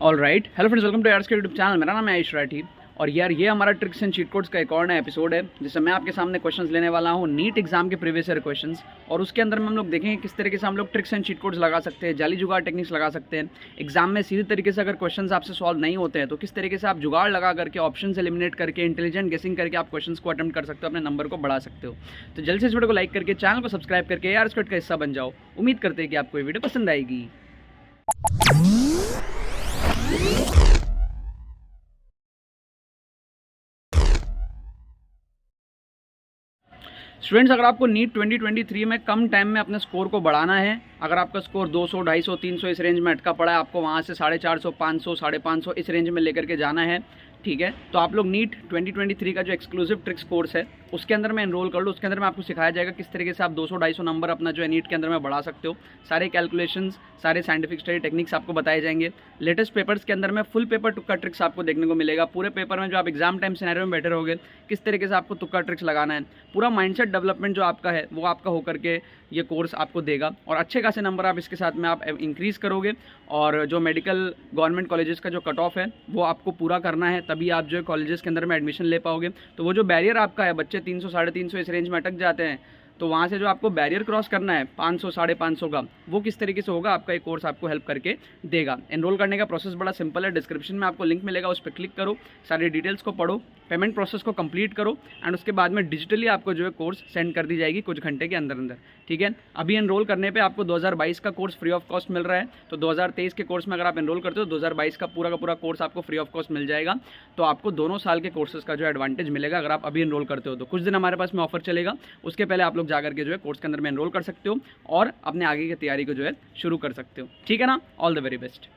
All right, hello friends, welcome to यार्स के YouTube channel. मेरा नाम है आयुष राठी और यार ये हमारा ट्रिक्स एंड चीट कोड्स का एक और नया एपिसोड है जिसमें मैं आपके सामने क्वेश्चंस लेने वाला हूँ नीट एग्जाम के प्रीवियस ईयर क्वेश्चंस। और उसके अंदर में हम लोग देखेंगे किस तरीके से हम लोग ट्रिक्स एंड चीट कोड्स लगा सकते हैं, जाली जुगाड़ टेक्निक्स लगा सकते हैं एग्जाम में। सीधे तरीके से अगर क्वेश्चंस आपसे सॉल्व नहीं होते हैं तो किस तरीके से आप जुगाड़ लगा करके, ऑप्शन एलिमिनेट करके, इंटेलिजेंट गेसिंग करके आप क्वेश्चंस को अटेम्प्ट कर सकते हो, अपने नंबर को बढ़ा सकते हो। तो जल्द से इस वीडियो को लाइक करके, चैनल को सब्सक्राइब करके यार स्क्वाड का हिस्सा बन जाओ। उम्मीद करते हैं कि आपको ये वीडियो पसंद आएगी। स्टूडेंट्स, अगर आपको नीट 2023 में कम टाइम में अपने स्कोर को बढ़ाना है, अगर आपका स्कोर 200, 250, 300 इस रेंज में अटका पड़ा है, आपको वहाँ से 450, 500, 550 इस रेंज में लेकर के जाना है, ठीक है, तो आप लोग नीट 2023 का जो एक्सक्लूसिव ट्रिक्स कोर्स है उसके अंदर में एनरोल कर लो। उसके अंदर में आपको सिखाया जाएगा किस तरीके से आप 200-250 नंबर अपना जो है नीट के अंदर में बढ़ा सकते हो। सारे कैलकुलेशंस, सारे साइंटिफिक स्टडी टेक्निक्स आपको बताए जाएंगे। लेटेस्ट पेपर्स के अंदर में फुल पेपर तुक्का ट्रिक्स आपको देखने को मिलेगा। पूरे पेपर में जो आप एग्जाम टाइम सिनेरियो में बैठे रहोगे, किस तरीके से आपको तुक्का ट्रिक्स लगाना है, पूरा माइंडसेट डेवलपमेंट जो आपका है वो आपका होकर के ये कोर्स आपको देगा। और अच्छे खासे नंबर आप इसके साथ में आप इंक्रीज़ करोगे। और जो मेडिकल गवर्नमेंट कॉलेजेस का जो कट ऑफ है वो आपको पूरा करना है, तभी आप जो है कॉलेजेस के अंदर में एडमिशन ले पाओगे। तो वो जो बैरियर आपका है, बच्चे 300, 350 इस रेंज में अटक जाते हैं, तो वहाँ से जो आपको बैरियर क्रॉस करना है 500, 550 का, वो किस तरीके से होगा, आपका एक कोर्स आपको हेल्प करके देगा। एनरोल करने का प्रोसेस बड़ा सिंपल है। डिस्क्रिप्शन में आपको लिंक मिलेगा, उस पर क्लिक करो, सारी डिटेल्स को पढ़ो, पेमेंट प्रोसेस को कंप्लीट करो एंड उसके बाद में डिजिटली आपको जो है कोर्स सेंड कर दी जाएगी कुछ घंटे के अंदर अंदर, ठीक है। अभी एनरोल करने पे आपको 2022 का कोर्स फ्री ऑफ कॉस्ट मिल रहा है। तो 2023 के कोर्स में अगर आप एनरोल करते हो, 2022 का पूरा कोर्स आपको फ्री ऑफ कॉस्ट मिल जाएगा। तो आपको दोनों साल के कोर्सेज का जो एडवांटेज मिलेगा अगर आप अभी एनरोल करते हो। तो कुछ दिन हमारे पास में ऑफर चलेगा, उसके पहले आप लोग जाकर के जो है कोर्स के अंदर में एनरोल कर सकते हो और अपने आगे की तैयारी को जो है शुरू कर सकते हो, ठीक है ना। All the very best.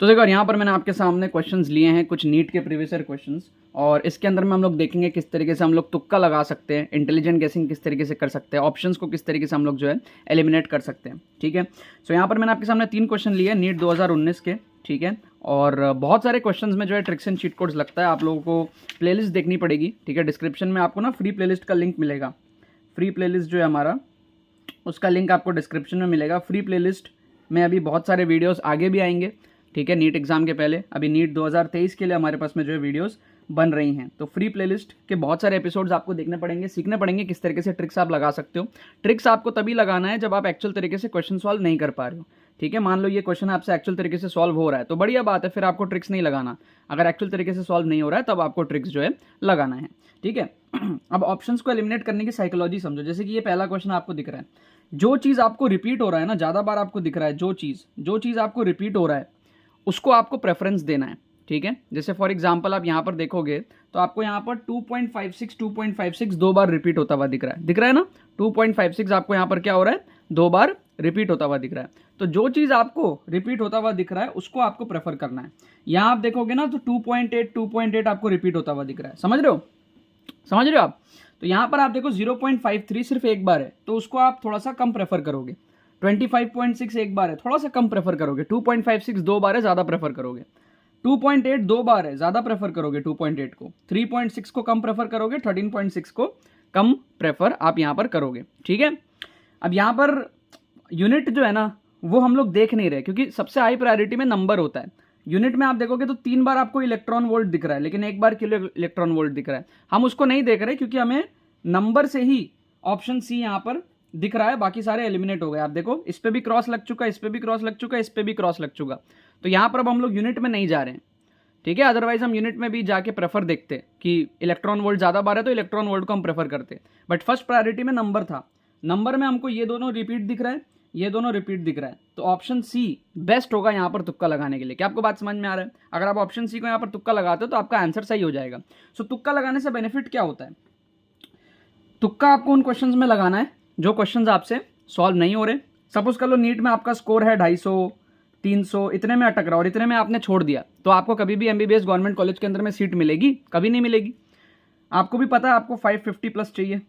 तो देखो, यहाँ पर मैंने आपके सामने क्वेश्चंस लिए हैं, कुछ नीट के प्रीवियस ईयर क्वेश्चंस, और इसके अंदर में हम लोग देखेंगे किस तरीके से हम लोग तुक्का लगा सकते हैं, इंटेलिजेंट गेसिंग किस तरीके से कर सकते हैं, ऑप्शंस को किस तरीके से हम लोग जो है एलिमिनेट कर सकते हैं, ठीक है। सो यहाँ पर मैंने आपके सामने 3 क्वेश्चन लिए नीट 2019 के, ठीक है। और बहुत सारे क्वेश्चंस में जो है ट्रिक्स एंड चीट कोड्स लगता है। आप लोगों को प्लेलिस्ट देखनी पड़ेगी, ठीक है। डिस्क्रिप्शन में आपको ना फ्री प्लेलिस्ट का लिंक मिलेगा। फ्री प्लेलिस्ट जो है हमारा, उसका लिंक आपको डिस्क्रिप्शन में मिलेगा। फ्री प्लेलिस्ट में अभी बहुत सारे वीडियोस आगे भी आएंगे, ठीक है, नीट एग्जाम के पहले। अभी नीट 2023 के लिए हमारे पास में जो है वीडियोस बन रही हैं। तो फ्री प्लेलिस्ट के बहुत सारे एपिसोड्स आपको देखने पड़ेंगे, सीखने पड़ेंगे किस तरीके से ट्रिक्स आप लगा सकते हो। ट्रिक्स आपको तभी लगाना है जब आप एक्चुअल तरीके से क्वेश्चन सॉल्व नहीं कर पा रहे हो, ठीक है। मान लो ये क्वेश्चन आपसे एक्चुअल तरीके से सॉल्व हो रहा है तो बढ़िया बात है, फिर आपको ट्रिक्स नहीं लगाना। अगर एक्चुअल तरीके से सॉल्व नहीं हो रहा है तब आपको ट्रिक्स जो है लगाना है, ठीक है। अब ऑप्शंस को एलिमिनेट करने की साइकोलॉजी समझो। जैसे कि ये पहला क्वेश्चन आपको दिख रहा है, जो चीज़ आपको रिपीट हो रहा है ना, ज़्यादा बार आपको दिख रहा है, जो चीज़ आपको रिपीट हो रहा है उसको आपको प्रेफरेंस देना है, ठीक है। जैसे फॉर एग्जांपल आप यहाँ पर देखोगे तो आपको यहाँ पर 2.56 2 बार रिपीट होता हुआ दिख रहा है ना। 2.56 आपको यहाँ पर क्या हो रहा है, 2 बार रिपीट होता हुआ दिख रहा है। तो जो चीज़ आपको रिपीट होता हुआ दिख रहा है उसको आपको प्रेफर करना है। यहाँ आप देखोगे ना तो 2.8 आपको रिपीट होता हुआ दिख रहा है, समझ रहे हो आप। तो यहाँ पर आप देखो 0.53 सिर्फ एक बार है, तो उसको आप थोड़ा सा कम प्रेफर करोगे। 25.6 एक बार है, थोड़ा सा कम प्रेफर करोगे। 2.56 2 बार है, ज़्यादा प्रेफर करोगे। 2.8 2 बार है, ज़्यादा प्रेफर करोगे 2.8 को। 3.6 को कम प्रेफर करोगे, 13.6 को कम प्रेफर आप यहाँ पर करोगे, ठीक है। अब यहाँ पर यूनिट जो है ना वो हम लोग देख नहीं रहे, क्योंकि सबसे हाई प्रायोरिटी में नंबर होता है। यूनिट में आप देखोगे तो 3 बार आपको इलेक्ट्रॉन वोल्ट दिख रहा है, लेकिन 1 बार किलो इलेक्ट्रॉन वोल्ट दिख रहा है। हम उसको नहीं देख रहे क्योंकि हमें नंबर से ही ऑप्शन सी यहाँ पर दिख रहा है, बाकी सारे एलिमिनेट हो गए। आप देखो, इस पे भी क्रॉस लग चुका है, इस पे भी क्रॉस लग चुका है, इस पे भी क्रॉस लग चुका। तो यहाँ पर अब हम लोग यूनिट में नहीं जा रहे हैं, ठीक है। अदरवाइज हम यूनिट में भी जाके प्रेफर देखते कि इलेक्ट्रॉन वोल्ट ज़्यादा बार है तो इलेक्ट्रॉन वोल्ट को हम प्रेफर करते। बट फर्स्ट प्रायोरिटी में नंबर था। नंबर में हमको ये दोनों रिपीट दिख रहा है, ये दोनों रिपीट दिख रहा है, तो ऑप्शन सी बेस्ट होगा यहाँ पर तुक्का लगाने के लिए। क्या आपको बात समझ में आ रहा है? अगर आप ऑप्शन सी को यहाँ पर तुक्का लगाते हो तो आपका आंसर सही हो जाएगा। सो तुक्का लगाने से बेनिफिट क्या होता है? तुक्का आपको उन क्वेश्चंस में लगाना है जो क्वेश्चंस आपसे सॉल्व नहीं हो रहे। सपोज कर लो नीट में आपका स्कोर है 250, 300, इतने में अटक रहा और इतने में आपने छोड़ दिया, तो आपको कभी भी एमबीबीएस गवर्नमेंट कॉलेज के अंदर में सीट मिलेगी? कभी नहीं मिलेगी। आपको भी पता है आपको 550 प्लस चाहिए,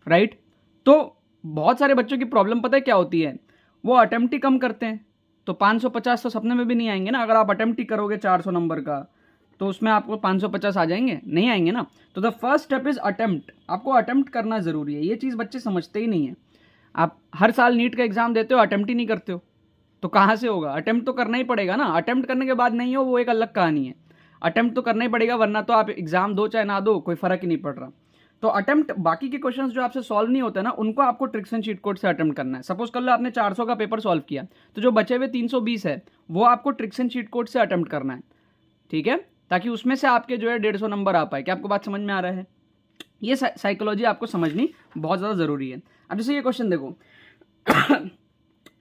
राइट। तो बहुत सारे बच्चों की प्रॉब्लम पता है क्या होती है, वो अटेम्प्ट ही कम करते हैं। तो 550 तो सपने में भी नहीं आएंगे ना। अगर आप अटेम्प्ट ही करोगे 400 नंबर का तो उसमें आपको 550 आ जाएंगे? नहीं आएंगे ना। तो the first step is attempt. आपको अटेम्प्ट करना जरूरी है, ये चीज़ बच्चे समझते ही नहीं है। आप हर साल नीट का एग्जाम देते हो, अटेम्प्ट ही नहीं करते हो, तो कहाँ से होगा? अटेम्प्ट तो करना ही पड़ेगा ना। अटेम्प्ट करने के बाद नहीं हो वो एक अलग कहानी है, अटेम्प्ट तो करना ही पड़ेगा, वरना तो आप एग्जाम दो चाहे ना दो कोई फर्क ही नहीं पड़ रहा। तो अटेम्प्ट बाकी के क्वेश्चंस जो आपसे सॉल्व नहीं होते ना उनको आपको ट्रिक्स एंड चीट कोड से अटेम्प्ट करना है। सपोज कर लो आपने 400 का पेपर सॉल्व किया, तो जो बचे हुए 320 है वो आपको ट्रिक्स एंड चीट कोड से अटेम्प्ट करना है, ठीक है, ताकि उसमें से आपके जो है 150 नंबर आ पाए। क्या आपको बात समझ में आ रहा है? ये साइकोलॉजी आपको समझनी बहुत ज़्यादा ज़रूरी है। अब जैसे ये क्वेश्चन देखो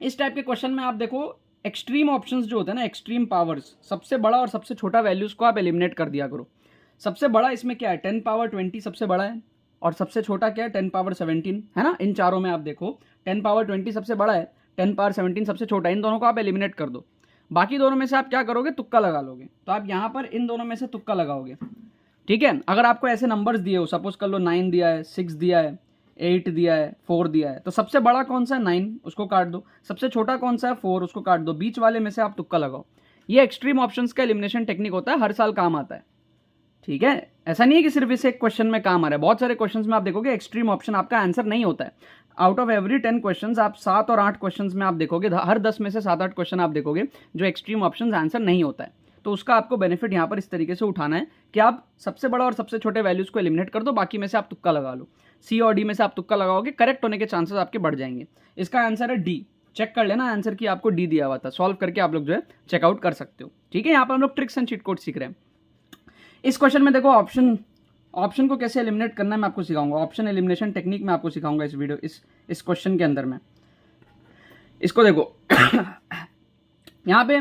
इस टाइप के क्वेश्चन में आप देखो एक्सट्रीम ऑप्शंस जो होते हैं ना, एक्सट्रीम पावर्स, सबसे बड़ा और सबसे छोटा वैल्यूज को आप एलिमिनेट कर दिया करो। सबसे बड़ा इसमें क्या है? 10 पावर 20 सबसे बड़ा है, और सबसे छोटा क्या है? 10 पावर 17 है ना। इन चारों में आप देखो 10 पावर 20 सबसे बड़ा है, 10 पावर 17 सबसे छोटा है। इन दोनों को आप एलिमिनेट कर दो। बाकी दोनों में से आप क्या करोगे? तुक्का लगा लोगे। तो आप यहाँ पर इन दोनों में से तुक्का लगाओगे, ठीक है। अगर आपको ऐसे नंबर्स दिए हो, सपोज कर लो 9 दिया है, 6 दिया है, 8 दिया है, 4 दिया है, तो सबसे बड़ा कौन सा है? 9, उसको काट दो। सबसे छोटा कौन सा है? 4, उसको काट दो। बीच वाले में से आप तुक्का लगाओ। ये एक्सट्रीम ऑप्शंस का एलिमिनेशन टेक्निक होता है, हर साल काम आता है, ठीक है। ऐसा नहीं है कि सिर्फ इस एक क्वेश्चन में काम आ रहा है, बहुत सारे क्वेश्चंस में आप देखोगे एक्सट्रीम ऑप्शन आपका आंसर नहीं होता है। आउट ऑफ एवरी 10 क्वेश्चंस आप 7 और 8 क्वेश्चंस में आप देखोगे, हर 10 में से 7-8 क्वेश्चन आप देखोगे जो एक्सट्रीम ऑप्शन आंसर नहीं होता है। तो उसका आपको बेनिफिट यहाँ पर इस तरीके से उठाना है कि आप सबसे बड़ा और सबसे छोटे वैल्यूज को एलिमिनेट कर दो, बाकी में से आप तुक्का लगा लो। सी और डी में से आप तुक्का लगाओगे, करेक्ट होने के चांसेस आपके बढ़ जाएंगे। इसका आंसर है डी। चेक कर लेना आंसर की आपको डी दिया हुआ था, सॉल्व करके आप लोग जो है चेकआउट कर सकते हो, ठीक है। यहाँ पर हम लोग ट्रिक्स एंड चीट कोड सीख रहे हैं। इस क्वेश्चन में देखो ऑप्शन को कैसे एलिमिनेट करना है मैं आपको सिखाऊंगा। ऑप्शन एलिमिनेशन टेक्निक मैं आपको सिखाऊंगा इस वीडियो इस क्वेश्चन के अंदर में। इसको देखो यहाँ पे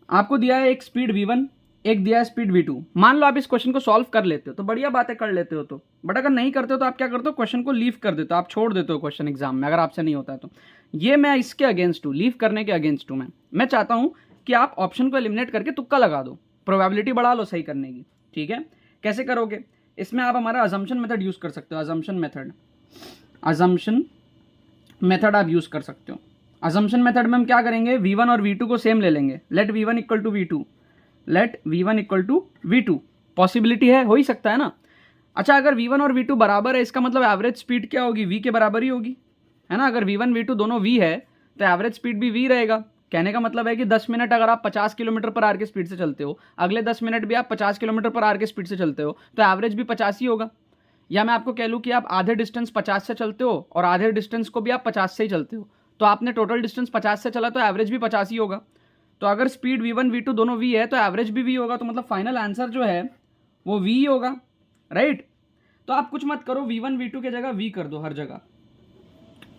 आपको दिया है एक स्पीड v1, एक दिया है स्पीड v2। मान लो आप इस क्वेश्चन को सॉल्व कर लेते हो तो बढ़िया बातें कर लेते हो, तो बट अगर नहीं करते हो तो आप क्या करते हो? क्वेश्चन को लीव कर देते हो, आप छोड़ देते हो क्वेश्चन एग्जाम में, अगर आपसे नहीं होता है तो। ये मैं इसके अगेंस्ट हूँ, लीव करने के अगेंस्ट हूँ। मैं चाहता हूँ कि आप ऑप्शन को एलिमिनेट करके तुक्का लगा दो, प्रोबेबिलिटी बढ़ा लो सही करने की, ठीक है। कैसे करोगे? इसमें आप हमारा अजम्पशन मेथड यूज कर सकते हो। अजम्पशन मेथड आप यूज कर सकते हो। अजम्पशन मेथड में हम क्या करेंगे? v1 और v2 को सेम ले लेंगे। Late v1 equal to v2, possibility है, हो ही सकता है ना। अच्छा, अगर v1 और v2 बराबर है, इसका मतलब एवरेज स्पीड क्या होगी? v के बराबर ही होगी, है ना। अगर v1 v2 दोनों v है तो एवरेज स्पीड भी v रहेगा। कहने का मतलब है कि 10 मिनट अगर आप 50 किलोमीटर पर आवर की स्पीड से चलते हो, अगले 10 मिनट भी आप 50 किलोमीटर पर आवर की स्पीड से चलते हो, तो एवरेज भी 50 ही होगा। या मैं आपको कह लूँ कि आप आधे डिस्टेंस 50 से चलते हो और आधे डिस्टेंस को भी आप 50 से ही चलते हो, तो आपने टोटल डिस्टेंस 50 से चला तो एवरेज भी 50 ही होगा। तो अगर स्पीड v1 v2 दोनों v है तो एवरेज भी v होगा, तो मतलब फाइनल आंसर जो है वो v ही होगा, राइट। तो आप कुछ मत करो, v1 v2 के जगह v कर दो हर जगह।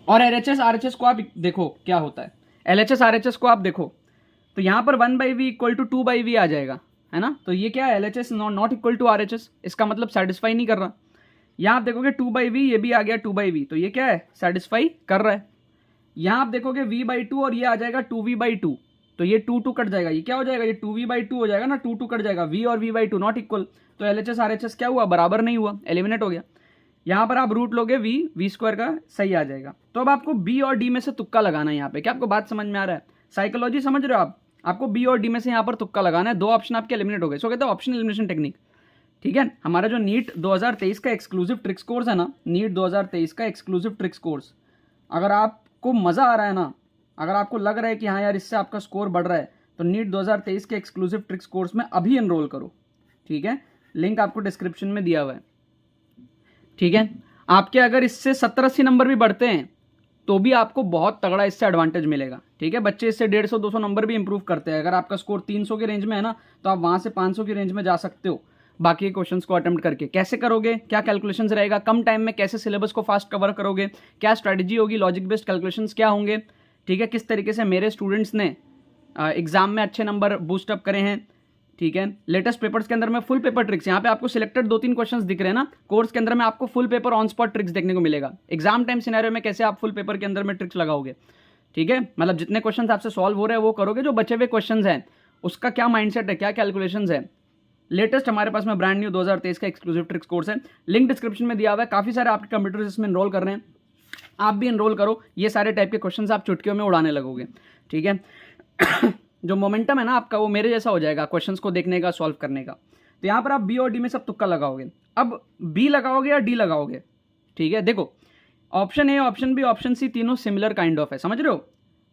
और LHS RHS को आप देखो क्या होता है। LHS RHS को आप देखो तो यहाँ पर 1/v इक्वल टू 2/v आ जाएगा, है ना। तो ये क्या है? LHS not equal to RHS, इसका मतलब सेटिस्फाई नहीं कर रहा। यहाँ आप देखोगे 2/v, ये भी आ गया 2/v, तो ये क्या है? सेटिस्फाई कर रहा है। यहाँ आप देखोगे v/2 और ये आ जाएगा 2v/2, तो ये 2 कट जाएगा, ये क्या हो जाएगा? ये 2v/2 हो जाएगा ना, 2 कट जाएगा। v और v/2 नॉट इक्वल, तो LHS RHS क्या हुआ? बराबर नहीं हुआ, एलिमिनेट हो गया। यहाँ पर आप रूट लोगे v स्क्वायर का, सही आ जाएगा। तो अब आपको b और d में से तुक्का लगाना है यहाँ पे। क्या आपको बात समझ में आ रहा है? साइकोलॉजी समझ रहे हो आप? आपको b और d में से यहाँ पर तुक्का लगाना है। 2 ऑप्शन आपके एलिमिनेट हो गए। सो कहते हैं ऑप्शन एलिमिनेशन टेक्निक, ठीक है। हमारा जो नीट 2023 का एक्सक्लूसिव ट्रिक्स कोर्स है ना, नीट 2023 का एक्सक्लूसिव ट्रिक्स कोर्स, अगर आपको मज़ा आ रहा है ना, अगर आपको लग रहा है कि हाँ यार इससे आपका स्कोर बढ़ रहा है, तो नीट 2023 के एक्सक्लूसिव ट्रिक्स कोर्स में अभी एनरोल करो, ठीक है। लिंक आपको डिस्क्रिप्शन में दिया हुआ है, ठीक है। आपके अगर इससे 70-80 नंबर भी बढ़ते हैं तो भी आपको बहुत तगड़ा इससे एडवांटेज मिलेगा, ठीक है। बच्चे इससे 150-200 नंबर भी इंप्रूव करते हैं। अगर आपका स्कोर 300 के रेंज में है ना, तो आप वहाँ से 500 की रेंज में जा सकते हो बाकी के क्वेश्चंस को अटेम्प्ट करके। कैसे करोगे? क्या कैलकुलेशंस रहेगा? कम टाइम में कैसे सिलेबस को फास्ट कवर करोगे? क्या स्ट्रैटेजी होगी? लॉजिक बेस्ड कैलकुलेशंस क्या होंगे, ठीक है। किस तरीके से मेरे स्टूडेंट्स ने एग्जाम में अच्छे नंबर बूस्टअप करे हैं, ठीक है। लेटेस्ट पेपर्स के अंदर में फुल पेपर ट्रिक्स, यहाँ पे आपको सिलेक्टेड 2-3 क्वेश्चंस दिख रहे हैं ना, कोर्स के अंदर में आपको full paper on spot tricks देखने को मिलेगा। एग्जाम टाइम सिनेरियो में कैसे आप फुल पेपर के अंदर में ट्रिक्स लगाओगे, ठीक है। मतलब जितने क्वेश्चंस आपसे सॉल्व हो रहे हैं वो करोगे, जो बचे हुए क्वेश्चंस हैं उसका क्या माइंडसेट है, क्या कैलकुलेशंस है। लेटेस्ट हमारे पास में ब्रांड न्यू 2023 का एक्सक्लूसिव ट्रिक्स कोर्स है, लिंक डिस्क्रिप्शन में दिया हुआ है। काफी सारे आपके कंप्यूटर्स इसमें एनरोल कर रहे हैं, आप भी एनरोल करो। ये सारे टाइप के क्वेश्चंस आप चुटकियों में उड़ाने लगोगे, ठीक है। जो मोमेंटम है ना आपका, वो मेरे जैसा हो जाएगा क्वेश्चंस को देखने का, सॉल्व करने का। तो यहाँ पर आप बी और डी में सब तुक्का लगाओगे। अब बी लगाओगे या डी लगाओगे, ठीक है। देखो option A, option B, option C तीनों सिमिलर काइंड ऑफ है, समझ रहे हो।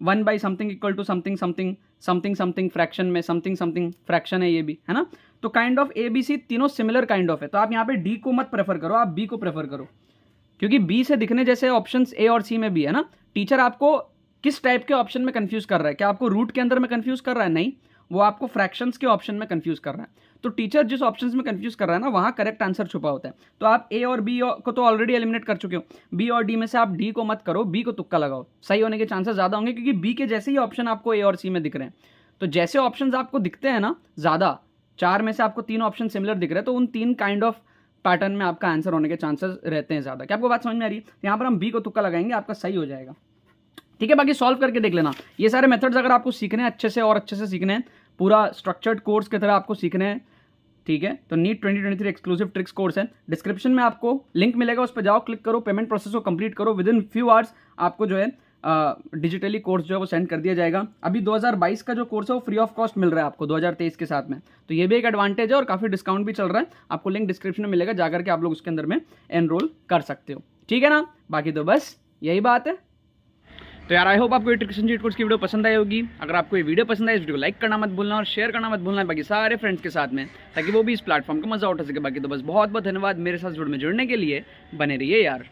1 by something equal to something something something something fraction में समथिंग समथिंग फ्रैक्शन है ये भी, है ना। तो kind of A B C तीनों सिमिलर काइंड ऑफ है। तो आप यहाँ पे डी को मत प्रेफर करो, आप बी को प्रेफर करो, क्योंकि बी से दिखने जैसे ऑप्शंस ए और सी में भी है ना। टीचर आपको किस टाइप के ऑप्शन में कंफ्यूज कर रहा है, क्या आपको रूट के अंदर में कंफ्यूज कर रहा है? नहीं, वो आपको फ्रैक्शंस के ऑप्शन में कंफ्यूज कर रहा है। तो टीचर जिस ऑप्शंस में कंफ्यूज कर रहा है ना, वहां करेक्ट आंसर छुपा होता है। तो आप ए और बी को तो ऑलरेडी एलिमिनेट कर चुके हो, बी और डी में से आप डी को मत करो, बी को तुक्का लगाओ, सही होने के चांसेस ज्यादा होंगे, क्योंकि बी के जैसे ही ऑप्शन आपको ए और सी में दिख रहे हैं। तो जैसे ऑप्शन आपको दिखते हैं ना ज्यादा, 4 में से आपको 3 ऑप्शन सिमिलर दिख रहे हैं, तो उन 3 काइंड ऑफ पैटर्न में आपका आंसर होने के चांसेस रहते हैं ज्यादा। क्या आपको बात समझ में आ रही है? यहाँ पर हम बी को तुक्का लगाएंगे, आपका सही हो जाएगा, ठीक है। बाकी सॉल्व करके देख लेना। ये सारे मेथड्स अगर आपको सीखने हैं अच्छे से और अच्छे से सीखने हैं, पूरा स्ट्रक्चर्ड कोर्स की तरह आपको सीखने हैं, ठीक है, तो नीट 2023 एक्सक्लूसिव ट्रिक्स कोर्स है। डिस्क्रिप्शन में आपको लिंक मिलेगा, उस पर जाओ, क्लिक करो, पेमेंट प्रोसेस को कंप्लीट करो, विद इन फ्यू आवर्स आपको जो है डिजिटली कोर्स जो है वो सेंड कर दिया जाएगा। अभी 2022 का जो कोर्स है वो फ्री ऑफ कॉस्ट मिल रहा है आपको 2023 के साथ में, तो ये भी एक एडवांटेज है और काफ़ी डिस्काउंट भी चल रहा है। आपको लिंक डिस्क्रिप्शन में मिलेगा, जाकर के आप लोग उसके अंदर में एनरोल कर सकते हो, ठीक है ना। बाकी तो बस यही बात है। तो यार आई होप आपको ये ट्रिक्स एंड चीट कोड्स की वीडियो पसंद आई होगी। अगर आपको ये वीडियो पसंद आई, इस वीडियो को लाइक करना मत भूलना और शेयर करना मत भूलना बाकी सारे फ्रेंड्स के साथ में, ताकि वो भी इस प्लेटफॉर्म का मजा उठा सके। बाकी तो बस बहुत बहुत धन्यवाद मेरे साथ जुड़ने के लिए, बने रहिए यार।